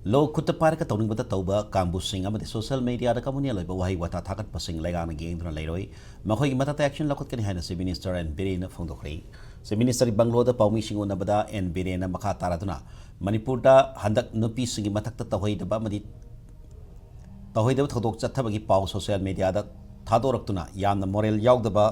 लो खुद पारक तौनिंग बता तौबा कांबुसिंग अमदे सोशल मीडिया दा कमुनिया लइबा वाही वता थागत पसिंग लेगान गेंगदुना लेरोय मखोई मता एक्शन लखुत कनि हाइना से मिनिस्टर एंड बिरेन फोंदोखरि से मिनिस्टर बंगलो दा पाउमी सिंगो नबदा एंड बिरेन मखा तारादुना मणिपुर दा हंदक नुपी सिंगी मथक तहोई दबा मदि तहोई दबा थोदोक चथबगी पाउ सोशल मीडिया दा थादोरक्तुना यामना मोरल यावदबा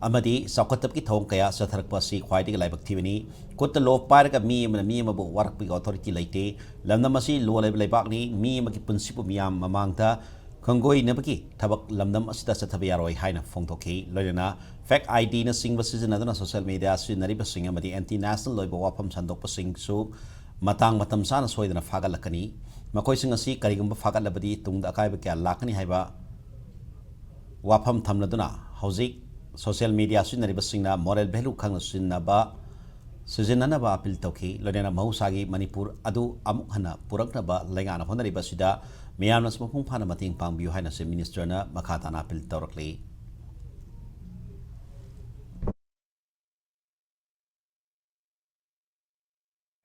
अमदी साउकतब की थोंग कया सथरक पसी ख्वाइदगी लाइबक थिबनी कुत लो पारक मी मबु वारकपी अथॉरिटी लेते लमनम असी लो लेब लेबाकनी मी मकी पुंसिपु मियाम ममांगता खंगोई नबकी थबक लमनम असिदा सथब यारोय हाइना फोंगथोखि लोयना फेक आईडी न सिंग सिजनदना सोशल मीडिया सिजनरिब सिंग अमदी एंटी नेशनल लोइब वाफम संदोक सिंगसु मतंग मतम साना सोयदना फागलकनी मखोय सिंग असि करिगुम फागलबदी तुंग अकायब क्या लाकनी हाइबा वाफम थमनदुना हौजिक सोशल मीडिया सिजनरिबसिंगना मोरल वैल्यू खंग सिजननबा अपील तौखि लोनेना महुसागी मणिपुर अदु अमुक हना पुरकनबा लेगाना होनरिबसिदा मियामना मपुंग फाना मतिंग पांगबियु हाइना से मिनिस्टरना मखाताना अपील तौरकली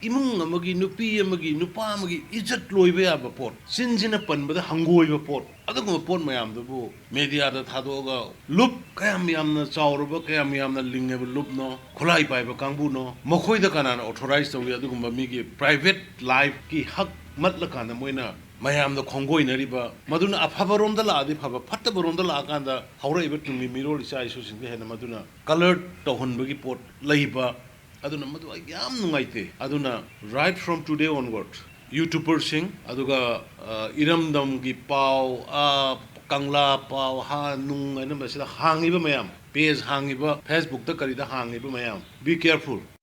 इमुंग अमगी नुपी अमगी नुपा अमगी इज्जत लोइबे याबा पोट सिनजिना पनबदा हंगोइबा पोट अदुगुम पोट मयामदबु मीडियादा थादोगा लुप कयाम यामना चावरबा कयाम यामना लिंगेबा लुप नो खुलाई पाइबा कांगबु नो मखोइदा कानाना ऑथराइज तौरि अदुगुम मीगी प्राइवेट लाइफ की हक मतलकाना मोइना मयामदा खोंगोइनरिबा मदुना अफबरोमदा लादि फबा फत्तबरोमदा लाकांदा हौरइबा तुंगि मिरोल इसा इसुसिंग हेना मदुना कलर तौहनबगी पोट लइबा aduna madu yam nungaite aduna right from today onward youtuber sing aduga iramdam gi pau kangla pau ha nung ana masida hangiba mayam page hangiba facebook ta karida hangiba mayam be careful